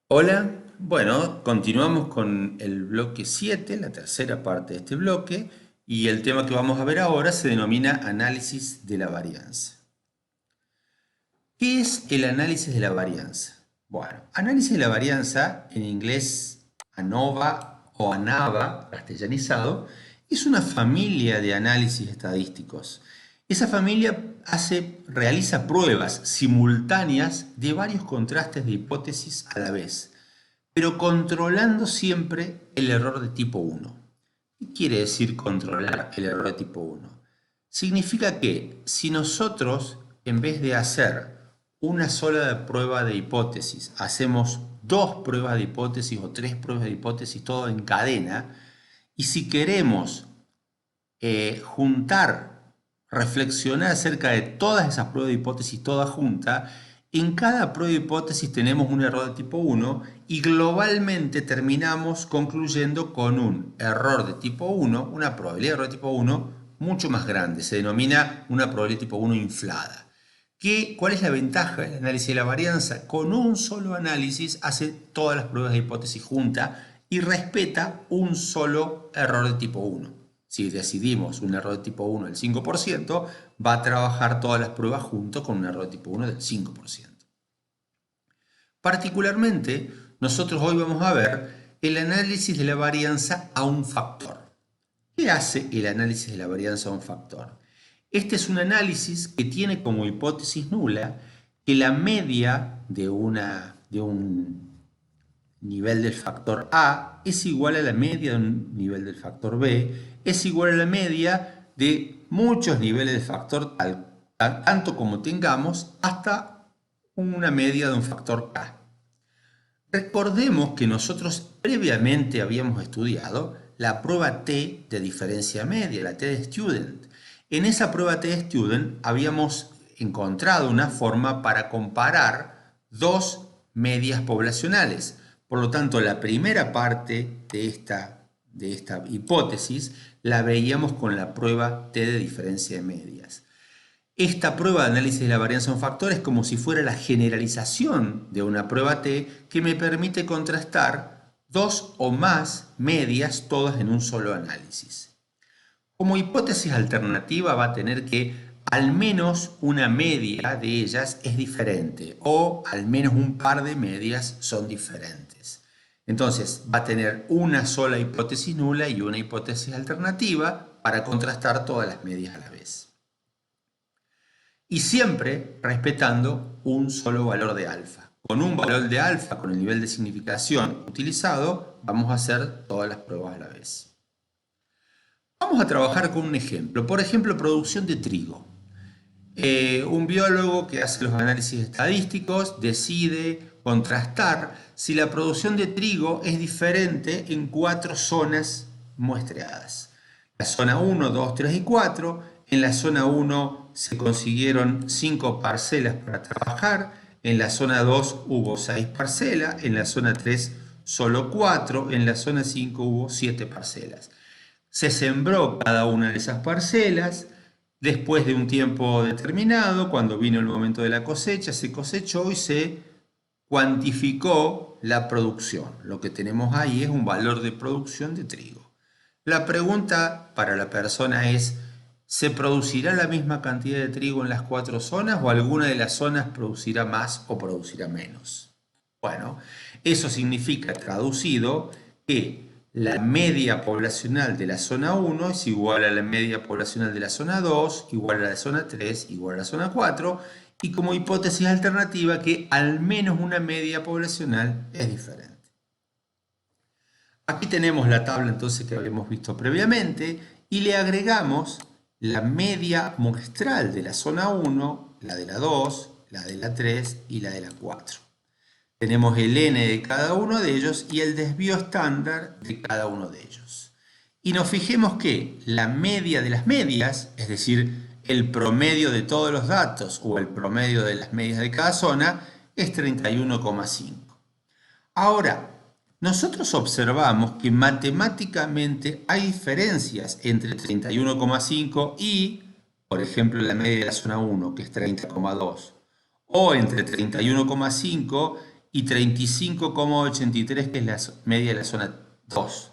Hola, bueno, continuamos con el bloque 7, la tercera parte de este bloque, y el tema que vamos a ver ahora se denomina análisis de la varianza. ¿Qué es el análisis de la varianza? Bueno, análisis de la varianza, en inglés ANOVA o ANAVA, castellanizado, es una familia de análisis estadísticos. Esa familia realiza pruebas simultáneas de varios contrastes de hipótesis a la vez, pero controlando siempre el error de tipo 1. ¿Qué quiere decir controlar el error de tipo 1? Significa que si nosotros, en vez de hacer una sola prueba de hipótesis, hacemos dos pruebas de hipótesis o tres pruebas de hipótesis, todo en cadena, y si queremos juntar, reflexionar acerca de todas esas pruebas de hipótesis todas juntas, en cada prueba de hipótesis tenemos un error de tipo 1 y globalmente terminamos concluyendo con un error de tipo 1, una probabilidad de error de tipo 1 mucho más grande. Se denomina una probabilidad de tipo 1 inflada. ¿Cuál es la ventaja del análisis de la varianza? Con un solo análisis hace todas las pruebas de hipótesis juntas y respeta un solo error de tipo 1. Si decidimos un error de tipo 1 del 5%, va a trabajar todas las pruebas junto con un error de tipo 1 del 5%. Particularmente, nosotros hoy vamos a ver el análisis de la varianza a un factor. ¿Qué hace el análisis de la varianza a un factor? Este es un análisis que tiene como hipótesis nula que la media de un nivel del factor A es igual a la media de un nivel del factor B, es igual a la media de muchos niveles del factor tal, tanto como tengamos, hasta una media de un factor K. Recordemos que nosotros previamente habíamos estudiado la prueba T de diferencia media, la T de Student. En esa prueba T de Student habíamos encontrado una forma para comparar dos medias poblacionales. Por lo tanto, la primera parte de esta hipótesis la veíamos con la prueba T de diferencia de medias. Esta prueba de análisis de la varianza de un factor es como si fuera la generalización de una prueba T que me permite contrastar dos o más medias todas en un solo análisis. Como hipótesis alternativa va a tener que al menos una media de ellas es diferente o al menos un par de medias son diferentes. Entonces va a tener una sola hipótesis nula y una hipótesis alternativa para contrastar todas las medias a la vez y siempre respetando un solo valor de alfa. Con un valor de alfa, con el nivel de significación utilizado, vamos a hacer todas las pruebas a la vez. Vamos a trabajar con un ejemplo. Por ejemplo, producción de trigo. Un biólogo que hace los análisis estadísticos decide contrastar si la producción de trigo es diferente en cuatro zonas muestreadas. La zona 1, 2, 3 y 4. En la zona 1 se consiguieron 5 parcelas para trabajar. En la zona 2 hubo 6 parcelas. En la zona 3 solo 4. En la zona 5 hubo 7 parcelas. Se sembró cada una de esas parcelas. Después de un tiempo determinado, cuando vino el momento de la cosecha, se cosechó y se cuantificó la producción. Lo que tenemos ahí es un valor de producción de trigo. La pregunta para la persona es, ¿se producirá la misma cantidad de trigo en las cuatro zonas o alguna de las zonas producirá más o producirá menos? Bueno, eso significa, traducido, que la media poblacional de la zona 1 es igual a la media poblacional de la zona 2, igual a la de zona 3, igual a la zona 4, y como hipótesis alternativa que al menos una media poblacional es diferente. Aquí tenemos la tabla entonces que habíamos visto previamente y le agregamos la media muestral de la zona 1, la de la 2, la de la 3 y la de la 4. Tenemos el n de cada uno de ellos y el desvío estándar de cada uno de ellos. Y nos fijemos que la media de las medias, es decir, el promedio de todos los datos o el promedio de las medias de cada zona, es 31,5. Ahora, nosotros observamos que matemáticamente hay diferencias entre 31,5 y, por ejemplo, la media de la zona 1, que es 30,2, o entre 31,5 y 35,83 que es la media de la zona 2.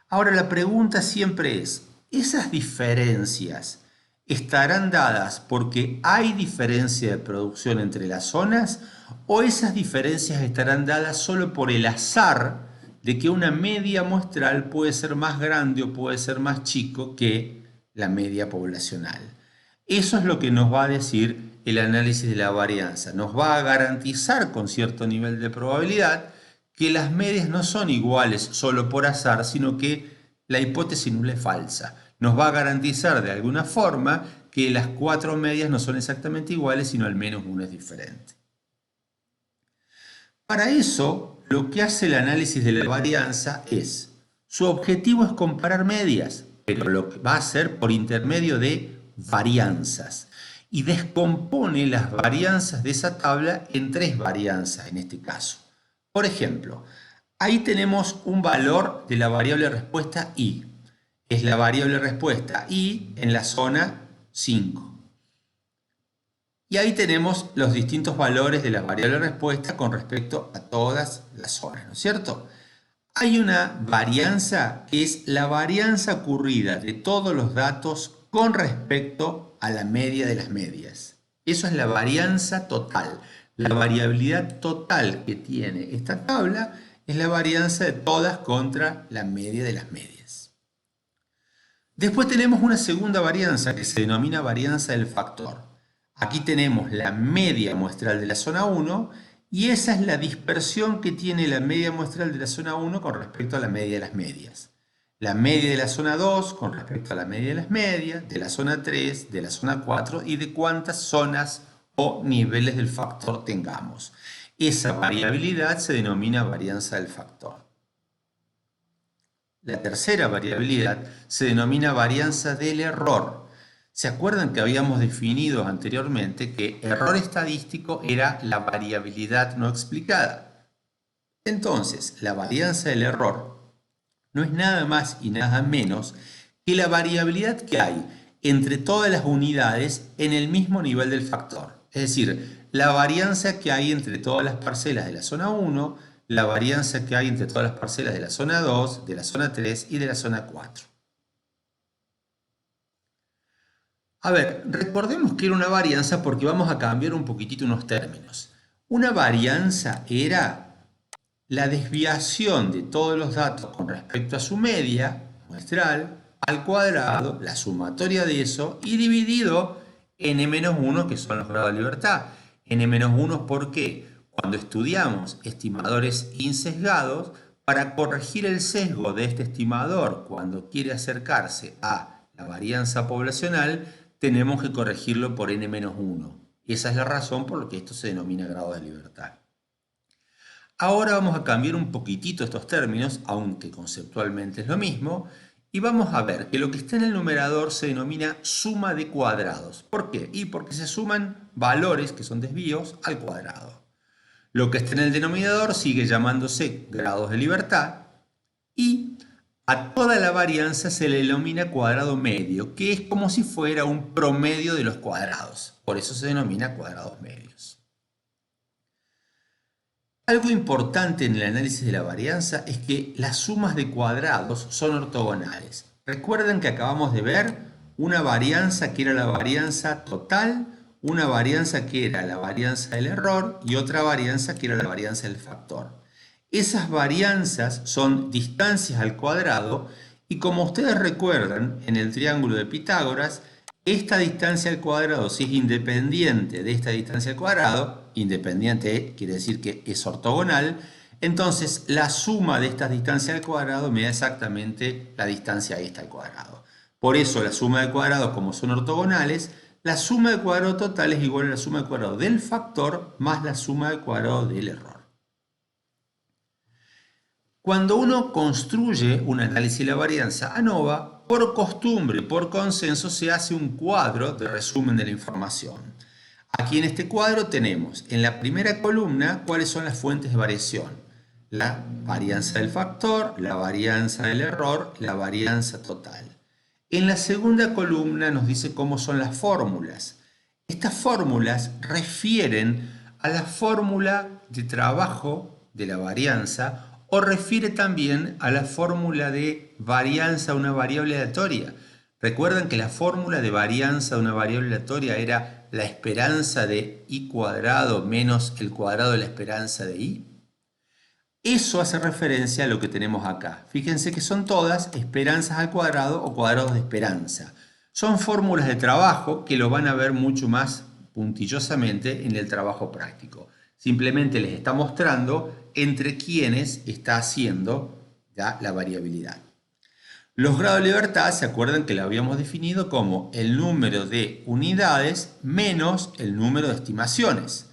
Ahora la pregunta siempre es, ¿esas diferencias estarán dadas porque hay diferencia de producción entre las zonas o esas diferencias estarán dadas solo por el azar de que una media muestral puede ser más grande o puede ser más chico que la media poblacional? Eso es lo que nos va a decir el análisis de la varianza. Nos va a garantizar con cierto nivel de probabilidad que las medias no son iguales solo por azar, sino que la hipótesis nula es falsa. Nos va a garantizar de alguna forma que las 4 medias no son exactamente iguales, sino al menos una es diferente. Para eso, lo que hace el análisis de la varianza es, su objetivo es comparar medias, pero lo va a hacer por intermedio de varianzas. Y descompone las varianzas de esa tabla en 3 varianzas en este caso. Por ejemplo, ahí tenemos un valor de la variable respuesta i. Es la variable respuesta i en la zona 5. Y ahí tenemos los distintos valores de la variable respuesta con respecto a todas las zonas, ¿no es cierto? Hay una varianza que es la varianza ocurrida de todos los datos con respecto a la media de las medias. Eso es la varianza total. La variabilidad total que tiene esta tabla es la varianza de todas contra la media de las medias. Después tenemos una segunda varianza que se denomina varianza del factor. Aquí tenemos la media muestral de la zona 1 y esa es la dispersión que tiene la media muestral de la zona 1 con respecto a la media de las medias. La media de la zona 2 con respecto a la media de las medias, de la zona 3, de la zona 4 y de cuántas zonas o niveles del factor tengamos. Esa variabilidad se denomina varianza del factor. La tercera variabilidad se denomina varianza del error. ¿Se acuerdan que habíamos definido anteriormente que error estadístico era la variabilidad no explicada? Entonces, la varianza del error no es nada más y nada menos que la variabilidad que hay entre todas las unidades en el mismo nivel del factor. Es decir, la varianza que hay entre todas las parcelas de la zona 1, la varianza que hay entre todas las parcelas de la zona 2, de la zona 3 y de la zona 4. A ver, recordemos que era una varianza porque vamos a cambiar un poquitito unos términos. Una varianza era la desviación de todos los datos con respecto a su media muestral al cuadrado, la sumatoria de eso, y dividido n-1, que son los grados de libertad. n-1, ¿por qué? Cuando estudiamos estimadores insesgados, para corregir el sesgo de este estimador cuando quiere acercarse a la varianza poblacional, tenemos que corregirlo por n-1. Esa es la razón por la que esto se denomina grado de libertad. Ahora vamos a cambiar un poquitito estos términos, aunque conceptualmente es lo mismo, y vamos a ver que lo que está en el numerador se denomina suma de cuadrados. ¿Por qué? Y porque se suman valores, que son desvíos, al cuadrado. Lo que está en el denominador sigue llamándose grados de libertad y a toda la varianza se le denomina cuadrado medio, que es como si fuera un promedio de los cuadrados. Por eso se denomina cuadrados medios. Algo importante en el análisis de la varianza es que las sumas de cuadrados son ortogonales. Recuerden que acabamos de ver una varianza que era la varianza total, una varianza que era la varianza del error y otra varianza que era la varianza del factor. Esas varianzas son distancias al cuadrado y como ustedes recuerdan en el triángulo de Pitágoras, esta distancia al cuadrado, si es independiente de esta distancia al cuadrado, independiente quiere decir que es ortogonal, entonces la suma de estas distancias al cuadrado me da exactamente la distancia esta al cuadrado. Por eso la suma de cuadrados, como son ortogonales, la suma de cuadrado total es igual a la suma de cuadrado del factor más la suma de cuadrado del error. Cuando uno construye un análisis de la varianza ANOVA, por costumbre, por consenso, se hace un cuadro de resumen de la información. Aquí en este cuadro tenemos en la primera columna cuáles son las fuentes de variación. La varianza del factor, la varianza del error, la varianza total. En la segunda columna nos dice cómo son las fórmulas. Estas fórmulas refieren a la fórmula de trabajo de la varianza o refiere también a la fórmula de varianza a una variable aleatoria. Recuerdan que la fórmula de varianza a una variable aleatoria era la esperanza de i cuadrado menos el cuadrado de la esperanza de i. Eso hace referencia a lo que tenemos acá. Fíjense que son todas esperanzas al cuadrado o cuadrados de esperanza. Son fórmulas de trabajo que lo van a ver mucho más puntillosamente en el trabajo práctico. Simplemente les está mostrando entre quiénes está haciendo ya la variabilidad. Los grados de libertad, ¿se acuerdan que lo habíamos definido como el número de unidades menos el número de estimaciones?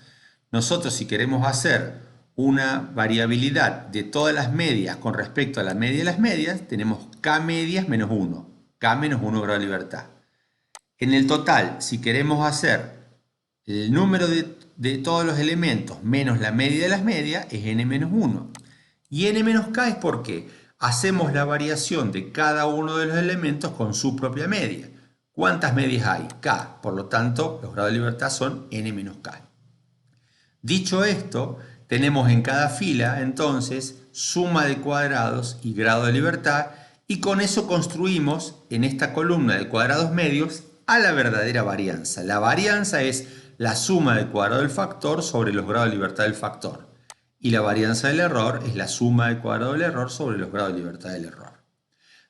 Nosotros, si queremos hacer una variabilidad de todas las medias con respecto a la media de las medias, tenemos k medias menos 1, k menos 1 grado de libertad. En el total, si queremos hacer el número de todos los elementos menos la media de las medias, es n menos 1. Y n menos k es porque hacemos la variación de cada uno de los elementos con su propia media. ¿Cuántas medias hay? K. Por lo tanto, los grados de libertad son n menos k. Dicho esto, tenemos en cada fila, entonces, suma de cuadrados y grado de libertad, y con eso construimos en esta columna de cuadrados medios a la verdadera varianza. La varianza es la suma del cuadrado del factor sobre los grados de libertad del factor. Y la varianza del error es la suma del cuadrado del error sobre los grados de libertad del error.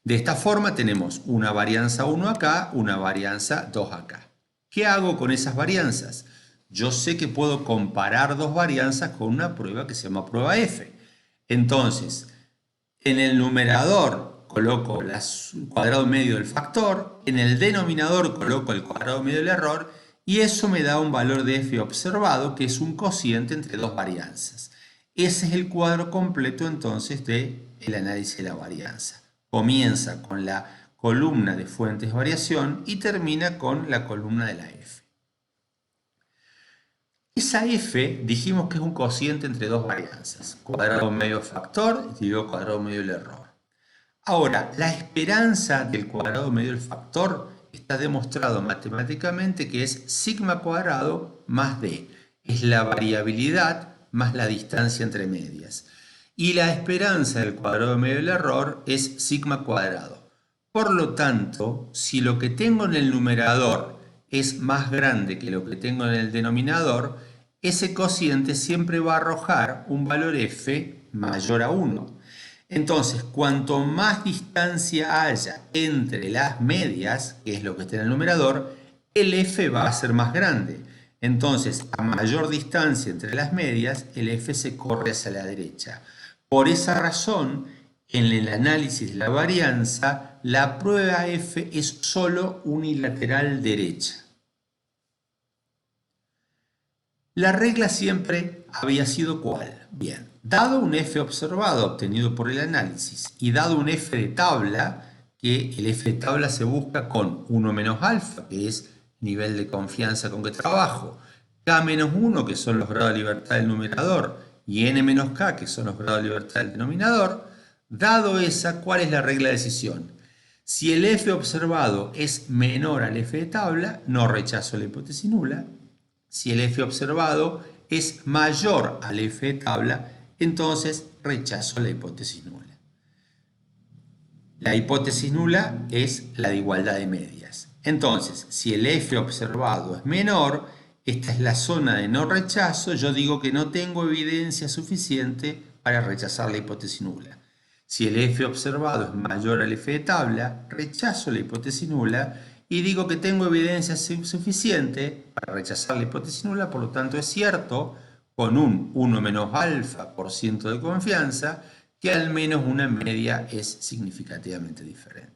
De esta forma tenemos una varianza 1 acá, una varianza 2 acá. ¿Qué hago con esas varianzas? Yo sé que puedo comparar dos varianzas con una prueba que se llama prueba F. Entonces, en el numerador coloco el cuadrado medio del factor, en el denominador coloco el cuadrado medio del error y eso me da un valor de F observado que es un cociente entre dos varianzas. Ese es el cuadro completo entonces del análisis de la varianza. Comienza con la columna de fuentes de variación y termina con la columna de la F. Esa F dijimos que es un cociente entre dos varianzas, cuadrado medio factor y digo cuadrado medio del error. Ahora, la esperanza del cuadrado medio del factor está demostrado matemáticamente que es sigma cuadrado más d. Es la variabilidad más la distancia entre medias. Y la esperanza del cuadrado medio del error es sigma cuadrado. Por lo tanto, si lo que tengo en el numerador es más grande que lo que tengo en el denominador, ese cociente siempre va a arrojar un valor f mayor a 1. Entonces, cuanto más distancia haya entre las medias, que es lo que está en el numerador, el f va a ser más grande. Entonces, a mayor distancia entre las medias, el f se corre hacia la derecha. Por esa razón, en el análisis de la varianza, la prueba f es solo unilateral derecha. La regla siempre había sido ¿cuál? Bien, dado un f observado obtenido por el análisis y dado un f de tabla, que el f de tabla se busca con 1 menos alfa, que es nivel de confianza con que trabajo, k menos 1, que son los grados de libertad del numerador, y n menos k, que son los grados de libertad del denominador, dado esa, ¿cuál es la regla de decisión? Si el f observado es menor al f de tabla, no rechazo la hipótesis nula. Si el f observado es mayor al f de tabla, entonces rechazo la hipótesis nula. La hipótesis nula es la de igualdad de medias. Entonces, si el f observado es menor, esta es la zona de no rechazo, yo digo que no tengo evidencia suficiente para rechazar la hipótesis nula. Si el f observado es mayor al f de tabla, rechazo la hipótesis nula y digo que tengo evidencia suficiente para rechazar la hipótesis nula, por lo tanto es cierto, con un 1 menos alfa por ciento de confianza, que al menos una media es significativamente diferente.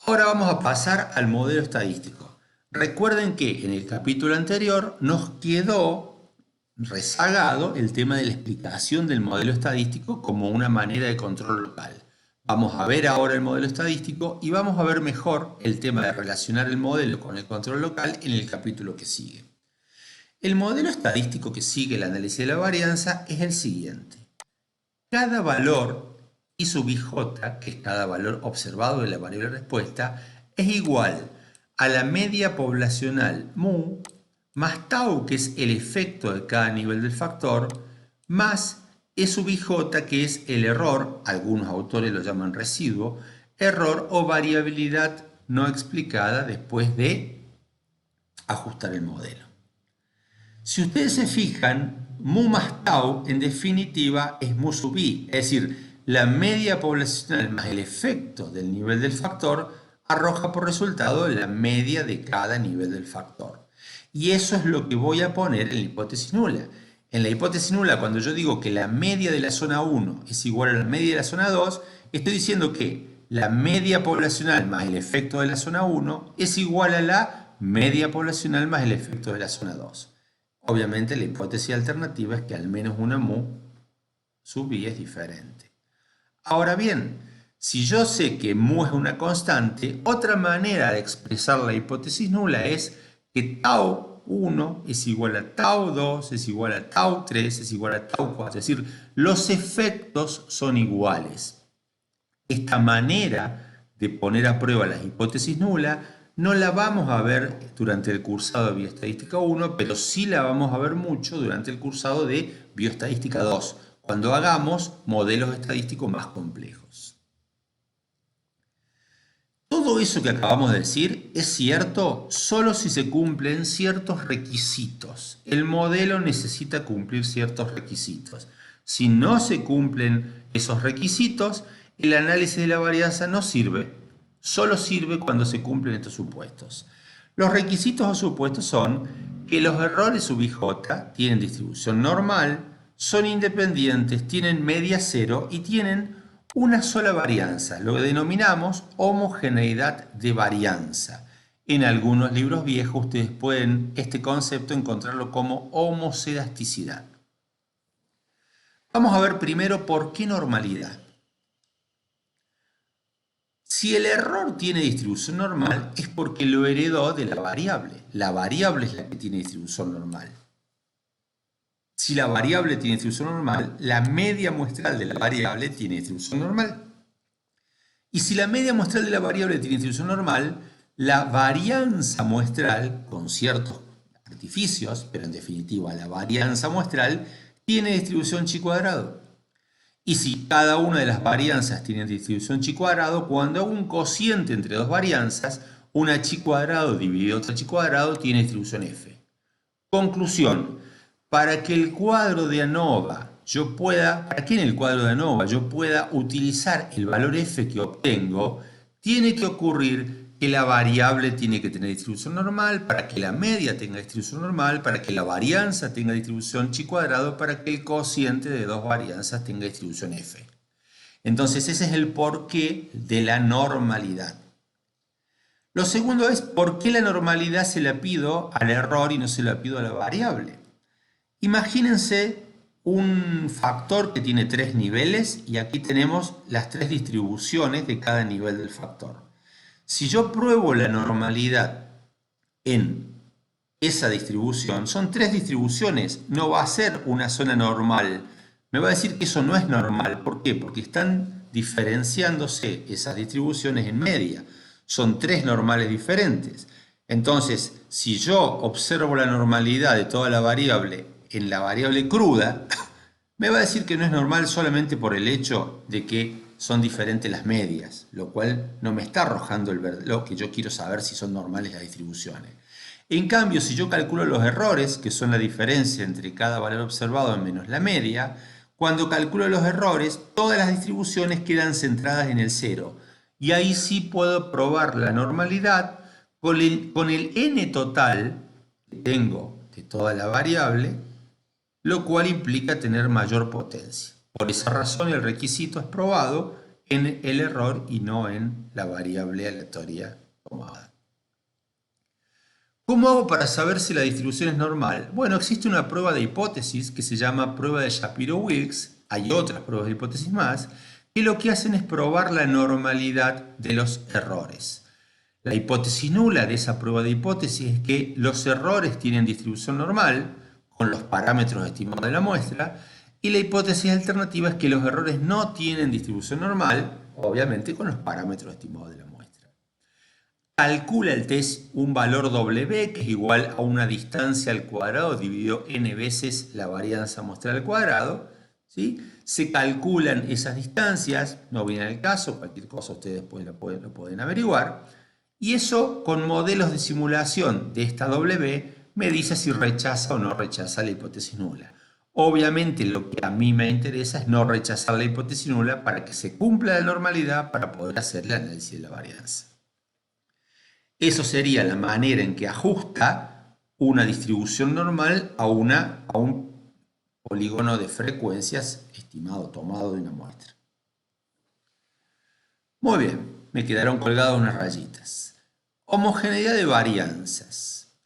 Ahora vamos a pasar al modelo estadístico. Recuerden que en el capítulo anterior nos quedó rezagado el tema de la explicación del modelo estadístico como una manera de control local. Vamos a ver ahora el modelo estadístico y vamos a ver mejor el tema de relacionar el modelo con el control local en el capítulo que sigue. El modelo estadístico que sigue el análisis de la varianza es el siguiente. Cada valor I sub ij, que es cada valor observado de la variable respuesta, es igual a la media poblacional mu más tau, que es el efecto de cada nivel del factor, más E sub ij, que es el error, algunos autores lo llaman residuo, error o variabilidad no explicada después de ajustar el modelo. Si ustedes se fijan, mu más tau en definitiva es mu sub i, es decir, la media poblacional más el efecto del nivel del factor arroja por resultado la media de cada nivel del factor. Y eso es lo que voy a poner en la hipótesis nula. En la hipótesis nula, cuando yo digo que la media de la zona 1 es igual a la media de la zona 2, estoy diciendo que la media poblacional más el efecto de la zona 1 es igual a la media poblacional más el efecto de la zona 2. Obviamente la hipótesis alternativa es que al menos una mu sub i es diferente. Ahora bien, si yo sé que mu es una constante, otra manera de expresar la hipótesis nula es que tau 1 es igual a tau 2, es igual a tau 3, es igual a tau 4. Es decir, los efectos son iguales. Esta manera de poner a prueba las hipótesis nulas no la vamos a ver durante el cursado de Bioestadística 1, pero sí la vamos a ver mucho durante el cursado de Bioestadística 2, cuando hagamos modelos estadísticos más complejos. Todo eso que acabamos de decir es cierto solo si se cumplen ciertos requisitos. El modelo necesita cumplir ciertos requisitos. Si no se cumplen esos requisitos, el análisis de la varianza no sirve. Solo sirve cuando se cumplen estos supuestos. Los requisitos o supuestos son que los errores sub ij tienen distribución normal, son independientes, tienen media cero y tienen una sola varianza, lo que denominamos homogeneidad de varianza. En algunos libros viejos ustedes pueden este concepto encontrarlo como homocedasticidad. Vamos a ver primero por qué normalidad. Si el error tiene distribución normal es porque lo heredó de la variable. La variable es la que tiene distribución normal. Si la variable tiene distribución normal, la media muestral de la variable tiene distribución normal. Y si la media muestral de la variable tiene distribución normal, la varianza muestral, con ciertos artificios, pero en definitiva la varianza muestral, tiene distribución chi cuadrado. Y si cada una de las varianzas tiene distribución chi cuadrado, cuando hago un cociente entre dos varianzas, una chi cuadrado dividido otra chi cuadrado tiene distribución f. Conclusión. Para que el cuadro de ANOVA para que en el cuadro de ANOVA yo pueda utilizar el valor f que obtengo, tiene que ocurrir que la variable tiene que tener distribución normal, para que la media tenga distribución normal, para que la varianza tenga distribución chi cuadrado, para que el cociente de dos varianzas tenga distribución f. Entonces ese es el porqué de la normalidad. Lo segundo es por qué la normalidad se la pido al error y no se la pido a la variable. Imagínense un factor que tiene tres niveles y aquí tenemos las tres distribuciones de cada nivel del factor. Si yo pruebo la normalidad en esa distribución, son tres distribuciones, no va a ser una zona normal. Me va a decir que eso no es normal. ¿Por qué? Porque están diferenciándose esas distribuciones en media. Son tres normales diferentes. Entonces, si yo observo la normalidad de toda la variable en la variable cruda, me va a decir que no es normal solamente por el hecho de que son diferentes las medias, lo cual no me está arrojando lo que yo quiero saber si son normales las distribuciones. En cambio, si yo calculo los errores, que son la diferencia entre cada valor observado menos la media, cuando calculo los errores, todas las distribuciones quedan centradas en el cero. Y ahí sí puedo probar la normalidad con el n total que tengo de toda la variable, lo cual implica tener mayor potencia. Por esa razón el requisito es probado en el error y no en la variable aleatoria tomada. ¿Cómo hago para saber si la distribución es normal? Bueno, existe una prueba de hipótesis que se llama prueba de Shapiro-Wilks, hay otras pruebas de hipótesis más, que lo que hacen es probar la normalidad de los errores. La hipótesis nula de esa prueba de hipótesis es que los errores tienen distribución normal, con los parámetros estimados de la muestra, y la hipótesis alternativa es que los errores no tienen distribución normal, obviamente con los parámetros estimados de la muestra. calcula el test un valor W, que es igual a una distancia al cuadrado dividido n veces la varianza muestral al cuadrado, ¿sí? Se calculan esas distancias, no viene al caso, cualquier cosa ustedes después lo pueden averiguar, y eso con modelos de simulación de esta W me dice si rechaza o no rechaza la hipótesis nula. Obviamente lo que a mí me interesa es no rechazar la hipótesis nula para que se cumpla la normalidad para poder hacer el análisis de la varianza. Eso sería la manera en que ajusta una distribución normal a un polígono de frecuencias estimado, tomado de una muestra. Muy bien, me quedaron colgadas unas rayitas. Homogeneidad de varianzas.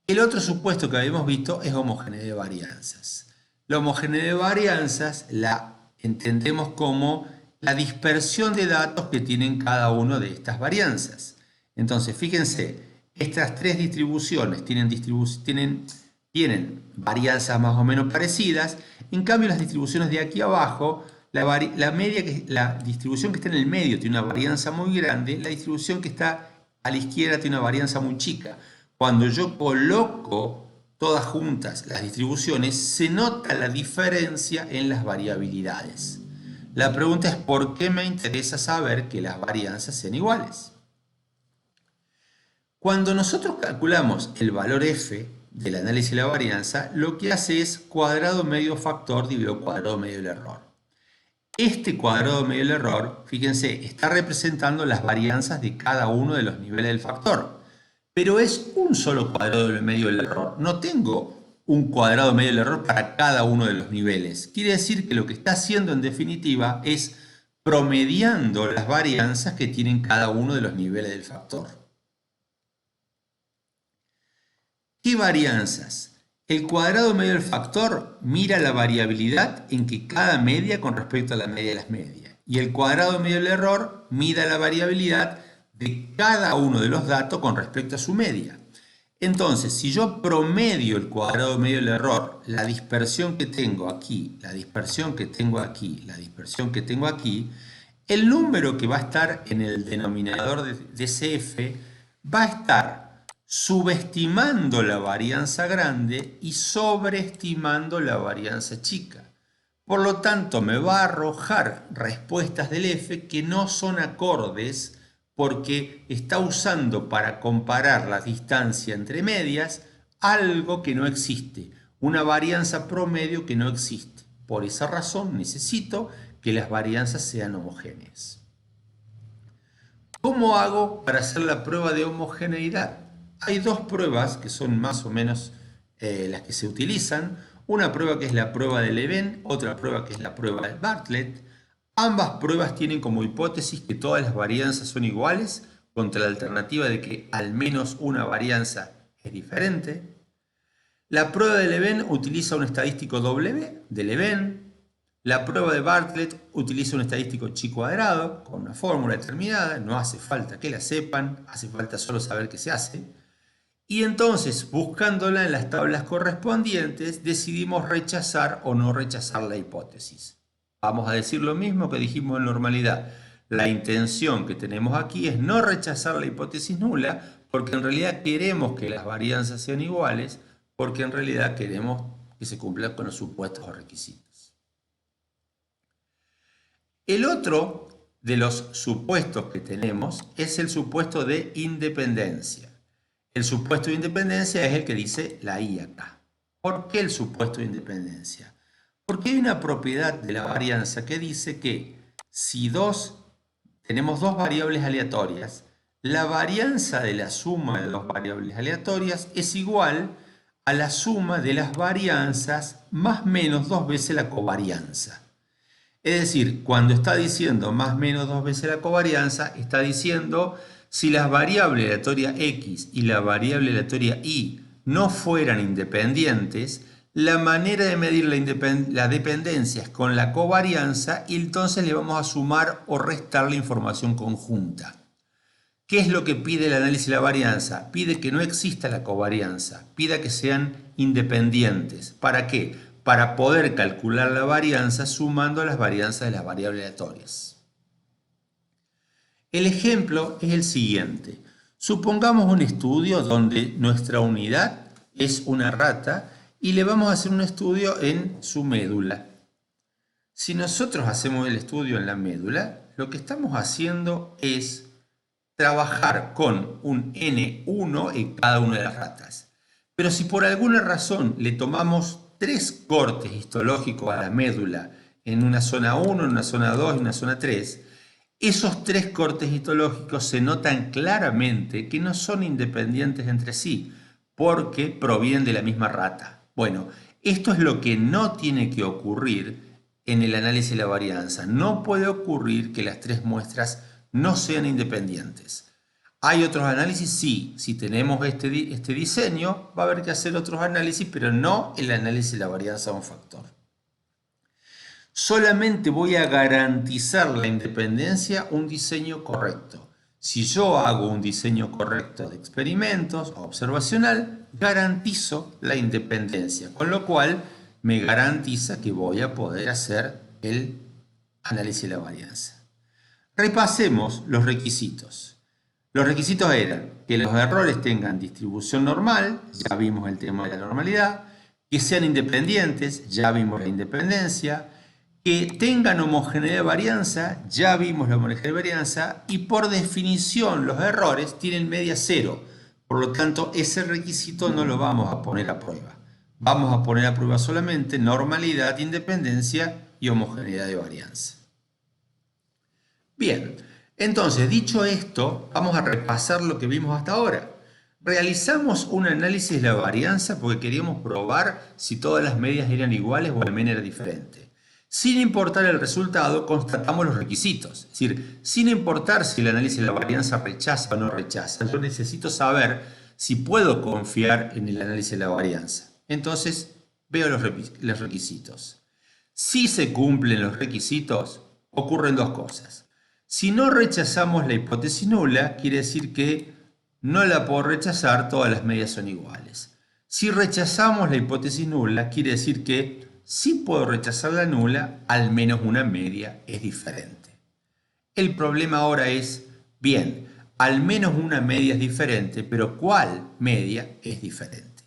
El otro supuesto que habíamos visto es homogeneidad de varianzas. La homogeneidad de varianzas la entendemos como la dispersión de datos que tienen cada una de estas varianzas. Entonces, fíjense, estas tres distribuciones tienen varianzas más o menos parecidas. En cambio, las distribuciones de aquí abajo, la distribución que está en el medio tiene una varianza muy grande, la distribución que está a la izquierda tiene una varianza muy chica. Cuando yo coloco todas juntas las distribuciones, se nota la diferencia en las variabilidades. La pregunta es, ¿por qué me interesa saber que las varianzas sean iguales? Cuando nosotros calculamos el valor f del análisis de la varianza, lo que hace es cuadrado medio factor dividido cuadrado medio del error. Este cuadrado medio del error, fíjense, está representando las varianzas de cada uno de los niveles del factor. Pero es un solo cuadrado medio del error. No tengo un cuadrado medio del error para cada uno de los niveles. Quiere decir que lo que está haciendo en definitiva es promediando las varianzas que tienen cada uno de los niveles del factor. ¿Qué varianzas? El cuadrado medio del factor mira la variabilidad en que cada media con respecto a la media de las medias. Y el cuadrado medio del error mira la variabilidad de cada uno de los datos con respecto a su media. Entonces, si yo promedio el cuadrado medio del error, la dispersión que tengo aquí, la dispersión que tengo aquí, la dispersión que tengo aquí, el número que va a estar en el denominador de CF va a estar subestimando la varianza grande y sobreestimando la varianza chica. Por lo tanto, me va a arrojar respuestas del F que no son acordes porque está usando para comparar la distancia entre medias algo que no existe, una varianza promedio que no existe. Por esa razón necesito que las varianzas sean homogéneas. ¿Cómo hago para hacer la prueba de homogeneidad? Hay dos pruebas que son más o menos las que se utilizan. Una prueba que es la prueba de Leven, otra prueba que es la prueba de Bartlett. Ambas pruebas tienen como hipótesis que todas las varianzas son iguales, contra la alternativa de que al menos una varianza es diferente. La prueba de Leven utiliza un estadístico W de Leven. La prueba de Bartlett utiliza un estadístico chi cuadrado con una fórmula determinada. No hace falta que la sepan, hace falta solo saber qué se hace. Y entonces, buscándola en las tablas correspondientes, decidimos rechazar o no rechazar la hipótesis. Vamos a decir lo mismo que dijimos en normalidad. La intención que tenemos aquí es no rechazar la hipótesis nula, porque en realidad queremos que las varianzas sean iguales, porque en realidad queremos que se cumplan con los supuestos o requisitos. El otro de los supuestos que tenemos es el supuesto de independencia. El supuesto de independencia es el que dice la I acá. ¿Por qué el supuesto de independencia? Porque hay una propiedad de la varianza que dice que si tenemos dos variables aleatorias, la varianza de la suma de dos variables aleatorias es igual a la suma de las varianzas más menos dos veces la covarianza. Es decir, cuando está diciendo más menos dos veces la covarianza, está diciendo si la variable aleatoria x y la variable aleatoria y no fueran independientes, la manera de medir la dependencia es con la covarianza y entonces le vamos a sumar o restar la información conjunta. ¿Qué es lo que pide el análisis de la varianza? Pide que no exista la covarianza, pide que sean independientes. ¿Para qué? Para poder calcular la varianza sumando las varianzas de las variables aleatorias. El ejemplo es el siguiente. Supongamos un estudio donde nuestra unidad es una rata y le vamos a hacer un estudio en su médula. Si nosotros hacemos el estudio en la médula, lo que estamos haciendo es trabajar con un N1 en cada una de las ratas. Pero si por alguna razón le tomamos 3 cortes histológicos a la médula en una zona 1, en una zona 2 y una zona 3, esos 3 cortes histológicos se notan claramente que no son independientes entre sí, porque provienen de la misma rata. Bueno, esto es lo que no tiene que ocurrir en el análisis de la varianza. No puede ocurrir que las 3 muestras no sean independientes. ¿Hay otros análisis? Sí. Si tenemos este diseño, va a haber que hacer otros análisis, pero no el análisis de la varianza de un factor. Solamente voy a garantizar la independencia un diseño correcto. Si yo hago un diseño correcto de experimentos observacional, garantizo la independencia, con lo cual me garantiza que voy a poder hacer el análisis de la varianza. Repasemos los requisitos. Los requisitos eran que los errores tengan distribución normal, ya vimos el tema de la normalidad, que sean independientes, ya vimos la independencia, que tengan homogeneidad de varianza, ya vimos la homogeneidad de varianza, y por definición los errores tienen media cero. Por lo tanto, ese requisito no lo vamos a poner a prueba. Vamos a poner a prueba solamente normalidad, independencia y homogeneidad de varianza. Bien, entonces, dicho esto, vamos a repasar lo que vimos hasta ahora. Realizamos un análisis de la varianza porque queríamos probar si todas las medias eran iguales o al menos era diferente. Sin importar el resultado, constatamos los requisitos. Es decir, sin importar si el análisis de la varianza rechaza o no rechaza, yo necesito saber si puedo confiar en el análisis de la varianza. Entonces, veo los requisitos. Si se cumplen los requisitos, ocurren dos cosas. Si no rechazamos la hipótesis nula, quiere decir que no la puedo rechazar, todas las medias son iguales. Si rechazamos la hipótesis nula, quiere decir que sí puedo rechazar la nula, al menos una media es diferente. El problema ahora es, bien, al menos una media es diferente, pero ¿cuál media es diferente?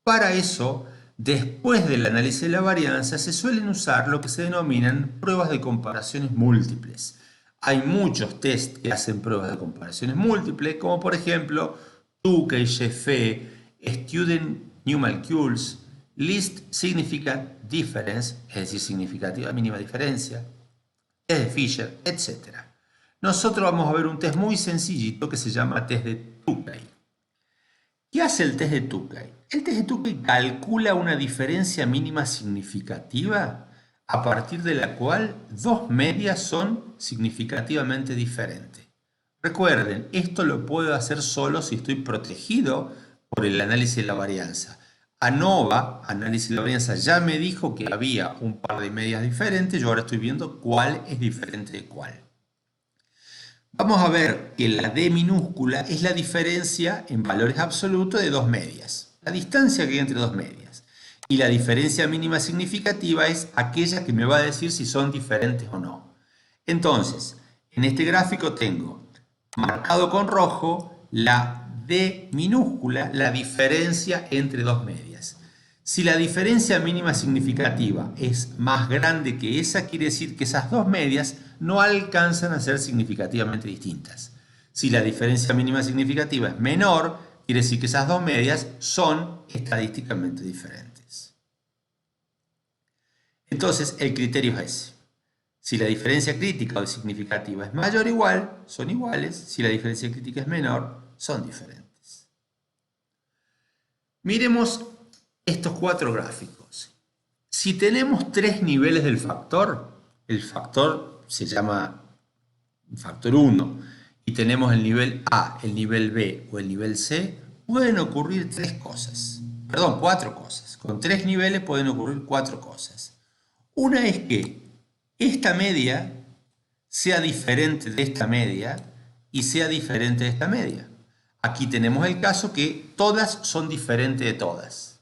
Para eso, después del análisis de la varianza, se suelen usar lo que se denominan pruebas de comparaciones múltiples. Hay muchos test que hacen pruebas de comparaciones múltiples, como por ejemplo Tukey, Jeffé, Student New Molecules, Least Significant Difference, es decir, significativa mínima diferencia, test de Fisher, etc. Nosotros vamos a ver un test muy sencillito que se llama test de Tukey. ¿Qué hace el test de Tukey? El test de Tukey calcula una diferencia mínima significativa a partir de la cual dos medias son significativamente diferentes. Recuerden, esto lo puedo hacer solo si estoy protegido por el análisis de la varianza. ANOVA, análisis de la varianza, ya me dijo que había un par de medias diferentes, yo ahora estoy viendo cuál es diferente de cuál. Vamos a ver que la D minúscula es la diferencia en valores absolutos de dos medias, la distancia que hay entre dos medias. Y la diferencia mínima significativa es aquella que me va a decir si son diferentes o no. Entonces, en este gráfico tengo marcado con rojo la D minúscula, la diferencia entre dos medias. Si la diferencia mínima significativa es más grande que esa, quiere decir que esas dos medias no alcanzan a ser significativamente distintas. Si la diferencia mínima significativa es menor, quiere decir que esas dos medias son estadísticamente diferentes. Entonces, el criterio es ese. Si la diferencia crítica o significativa es mayor o igual, son iguales. Si la diferencia crítica es menor, son diferentes. Miremos estos cuatro gráficos. Si tenemos tres niveles del factor, el factor se llama factor 1, y tenemos el nivel A, el nivel B o el nivel C, pueden ocurrir cuatro cosas. Con tres niveles pueden ocurrir cuatro cosas. Una es que esta media sea diferente de esta media y sea diferente de esta media. Aquí tenemos el caso que todas son diferentes de todas.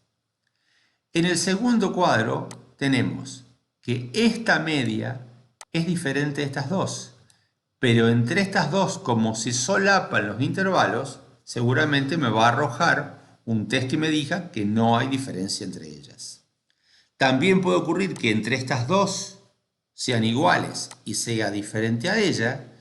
En el segundo cuadro tenemos que esta media es diferente de estas dos pero entre estas dos, como se solapan los intervalos, seguramente me va a arrojar un test que me diga que no hay diferencia entre ellas. También puede ocurrir que entre estas dos sean iguales y sea diferente a ella,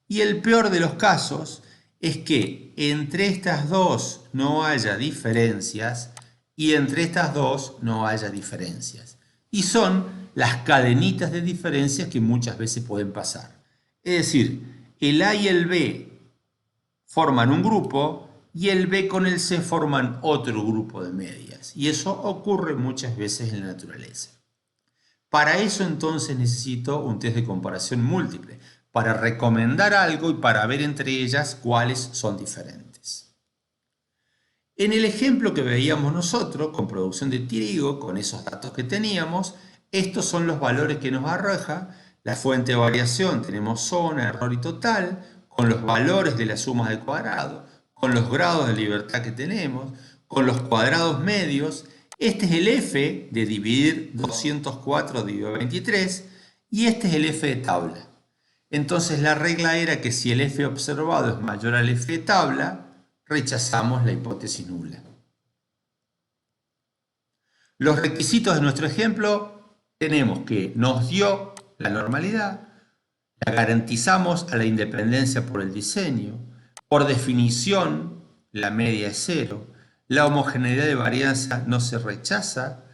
y el peor de los casos es que entre estas dos no haya diferencias y entre estas dos no haya diferencias. Y son las cadenitas de diferencias que muchas veces pueden pasar. Es decir, el A y el B forman un grupo y el B con el C forman otro grupo de medias. Y eso ocurre muchas veces en la naturaleza. Para eso entonces necesito un test de comparación múltiple, para recomendar algo y para ver entre ellas cuáles son diferentes. En el ejemplo que veíamos nosotros, con producción de trigo, con esos datos que teníamos, estos son los valores que nos arroja la fuente de variación. Tenemos zona, error y total, con los valores de las sumas de cuadrado, con los grados de libertad que tenemos, con los cuadrados medios. Este es el f de dividir 204 dividido 23 y este es el f de tabla. Entonces la regla era que si el f observado es mayor al f de tabla, rechazamos la hipótesis nula. Los requisitos de nuestro ejemplo tenemos que nos dio la normalidad, la garantizamos a la independencia por el diseño, por definición la media es 0, la homogeneidad de varianza no se rechaza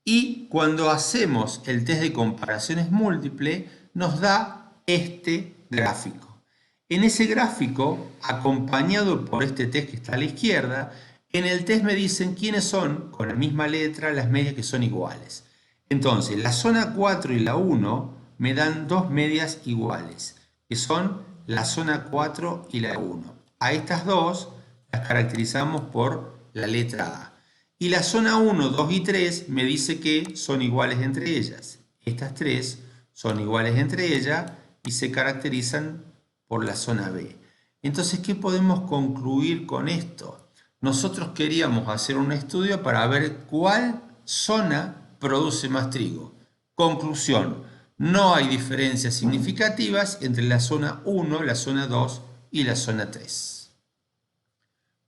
y cuando hacemos el test de comparaciones múltiple nos da este gráfico. En ese gráfico, acompañado por este test que está a la izquierda, en el test me dicen quiénes son, con la misma letra, las medias que son iguales. Entonces, la zona 4 y la 1 me dan dos medias iguales, que son la zona 4 y la 1. A estas dos las caracterizamos por la letra A. Y la zona 1, 2 y 3 me dice que son iguales entre ellas. Estas tres son iguales entre ellas y se caracterizan por la zona B. Entonces, ¿qué podemos concluir con esto? Nosotros queríamos hacer un estudio para ver cuál zona produce más trigo. Conclusión, no hay diferencias significativas entre la zona 1, la zona 2 y la zona 3.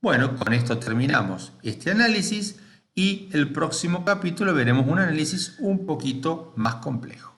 Bueno, con esto terminamos este análisis y el próximo capítulo veremos un análisis un poquito más complejo.